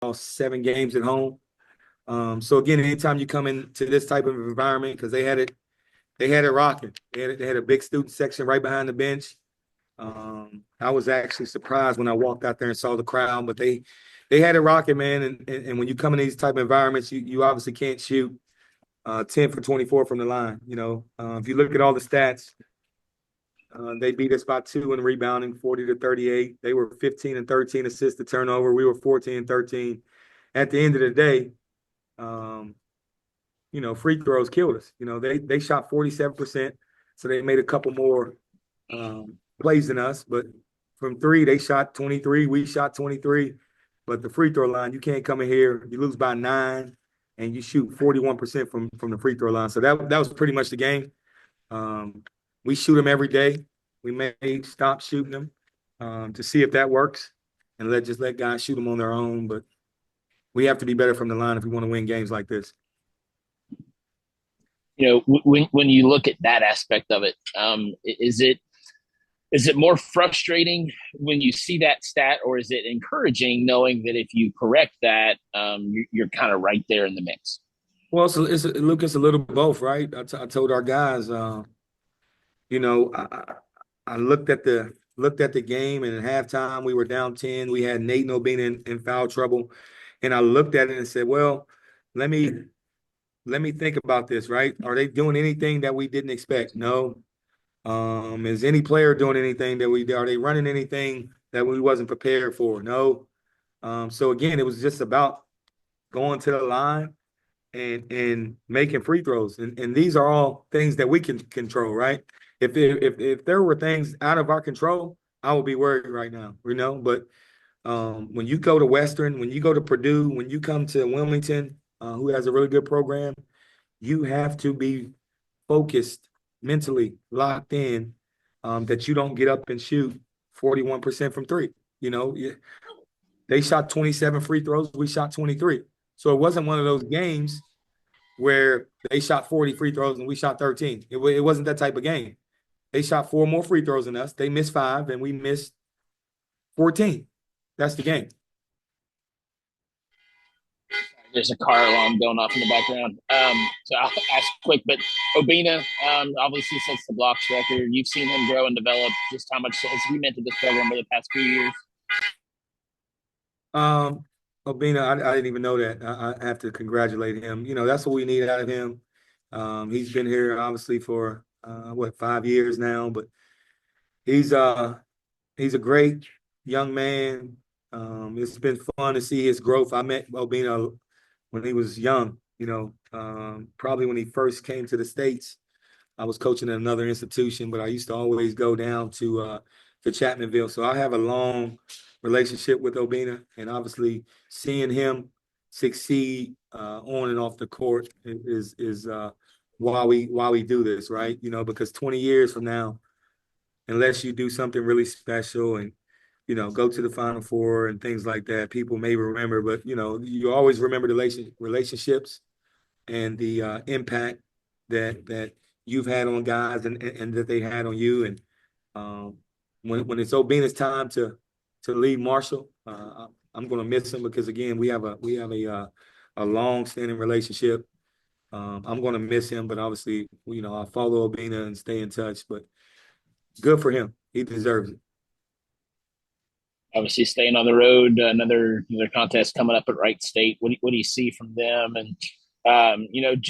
lost 7 games at home. So again, anytime you come into this type of environment, because they had it rocking. They had a big student section right behind the bench. I was actually surprised when I walked out there and saw the crowd, but they had it rocking, man. And when you come in these type of environments, you obviously can't shoot 10 for 24 from the line. If you look at all the stats, they beat us by 2 in rebounding, 40-38. They were 15 and 13 assists to turnover. We were 14 and 13. At the end of the day, um, free throws killed us. They shot 47%, so they made a couple more plays than us. But from three, they shot 23. We shot 23. But the free throw line, you can't come in here. You lose by 9, and you shoot 41% from the free throw line. So that was pretty much the game. We shoot them every day. We may stop shooting them to see if that works, and just let guys shoot them on their own. But we have to be better from the line if we want to win games like this. When you look at that aspect of it, is it more frustrating when you see that stat, or is it encouraging knowing that if you correct that, you're kind of right there in the mix? Well, Lucas, a little both, right? I told our guys, you know, I, I looked at the game, and at halftime we were down 10. We had Nate Nobina in foul trouble, and I looked at it and said, "Well, let me let me think about this. Right? Are they doing anything that we didn't expect? No. Is any player doing anything that we are they running anything that we wasn't prepared for? No. So again, it was just about going to the line and making free throws. And these are all things that we can control, right? If there were things out of our control, I would be worried right now, But when you go to Western, when you go to Purdue, when you come to Wilmington, who has a really good program, you have to be focused, mentally locked in, that you don't get up and shoot 41% from three. They shot 27 free throws, we shot 23. So it wasn't one of those games where they shot 40 free throws and we shot 13. It wasn't that type of game. They shot 4 more free throws than us. They missed 5 and we missed 14. That's the game. There's a car alarm going off in the background. So I'll ask quick, but Obina obviously sets the blocks record. You've seen him grow and develop. Just how much has he meant to this program over the past few years? Um, Obina, I didn't even know that. I have to congratulate him. That's what we need out of him. He's been here obviously for 5 years now, but he's he's a great young man. It's been fun to see his growth. I met Obina when he was young, probably when he first came to the States. I was coaching at another institution, but I used to always go down to Chapmanville. So I have a long relationship with Obina, and obviously seeing him succeed on and off the court is why we do this, right? Because 20 years from now, unless you do something really special and go to the Final Four and things like that, people may remember. But you always remember the relationships and the impact that you've had on guys and that they had on you. And when it's Obina's time to leave Marshall, I'm going to miss him because again we have a long-standing relationship. I'm going to miss him, but obviously I'll follow Obina and stay in touch. But good for him; he deserves it. Obviously, staying on the road, another contest coming up at Wright State. What do you see from them? And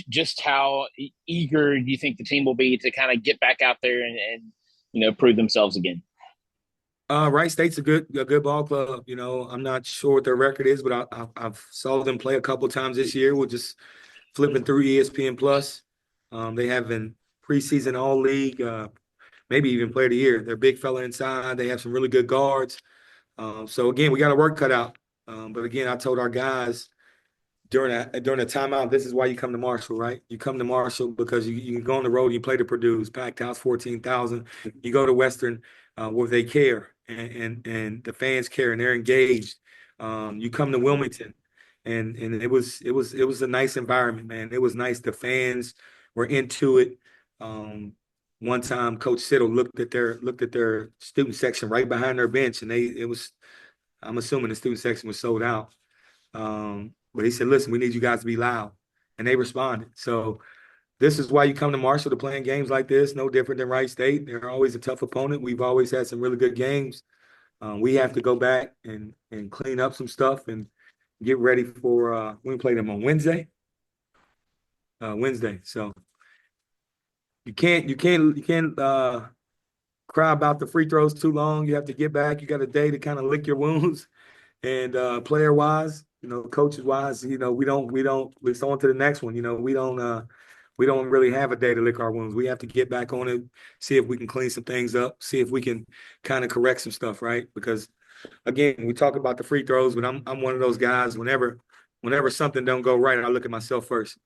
just how eager do you think the team will be to kind of get back out there and prove themselves again? Wright State's a good ball club. I'm not sure what their record is, but I've saw them play a couple times this year. We're just flipping through ESPN Plus. They have been preseason All League, maybe even Player of the Year. They're a big fella inside. They have some really good guards. So again, we got our work cut out. But again, I told our guys during a timeout, this is why you come to Marshall, right? You come to Marshall because you can go on the road, you play the Purdue's, packed house, 14,000. You go to Western, where they care and the fans care and they're engaged. You come to Wilmington, and it was a nice environment, man. It was nice. The fans were into it. One time, Coach Siddle looked at their student section right behind their bench, and I'm assuming the student section was sold out. But he said, listen, we need you guys to be loud. And they responded. So this is why you come to Marshall to playing games like this, no different than Wright State. They're always a tough opponent. We've always had some really good games. We have to go back and clean up some stuff and get ready for we play them on Wednesday. Wednesday. So you can't cry about the free throws too long. You have to get back. You got a day to kind of lick your wounds. And player wise, coaches wise, let's on to the next one. We don't really have a day to lick our wounds. We have to get back on it, see if we can clean some things up, see if we can kind of correct some stuff, right? Because again, we talk about the free throws, but I'm one of those guys. Whenever something don't go right, I look at myself first.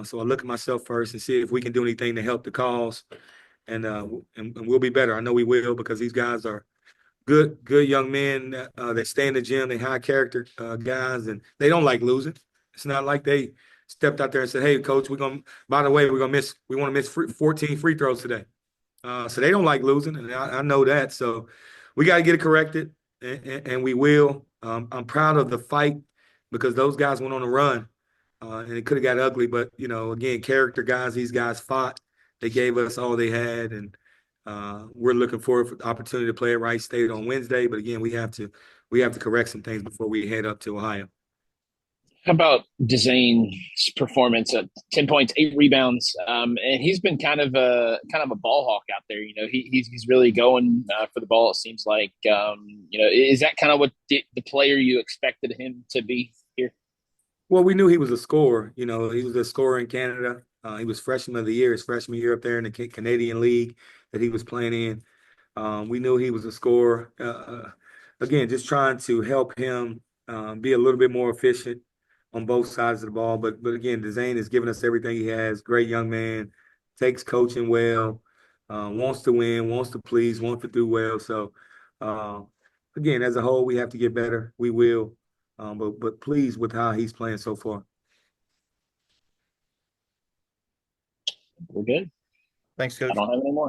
So I look at myself first and see if we can do anything to help the cause, and we'll be better. I know we will because these guys are good young men that stay in the gym. They high character guys, and they don't like losing. It's not like they stepped out there and said, "Hey, coach, by the way, we want to miss 14 free throws today." So they don't like losing, and I know that. So we got to get it corrected, and we will. I'm proud of the fight because those guys went on a run, and it could have got ugly. But again, character guys, these guys fought. They gave us all they had, and we're looking forward for the opportunity to play at Wright State on Wednesday. But again, we have to correct some things before we head up to Ohio. How about Dezane's performance at 10 points, 8 rebounds? And he's been kind of a ball hawk out there. He's really going for the ball. It seems like is that kind of what the player you expected him to be here? Well, we knew he was a scorer. He was a scorer in Canada. He was freshman of the year, his freshman year up there in the Canadian League that he was playing in. We knew he was a scorer. Again, just trying to help him be a little bit more efficient on both sides of the ball. But again, Dezane has given us everything he has. Great young man, takes coaching well, wants to win, wants to please, wants to do well. So uh, again, as a whole, we have to get better. We will. But pleased with how he's playing so far. We're good. Thanks, I Coach. don't have any more.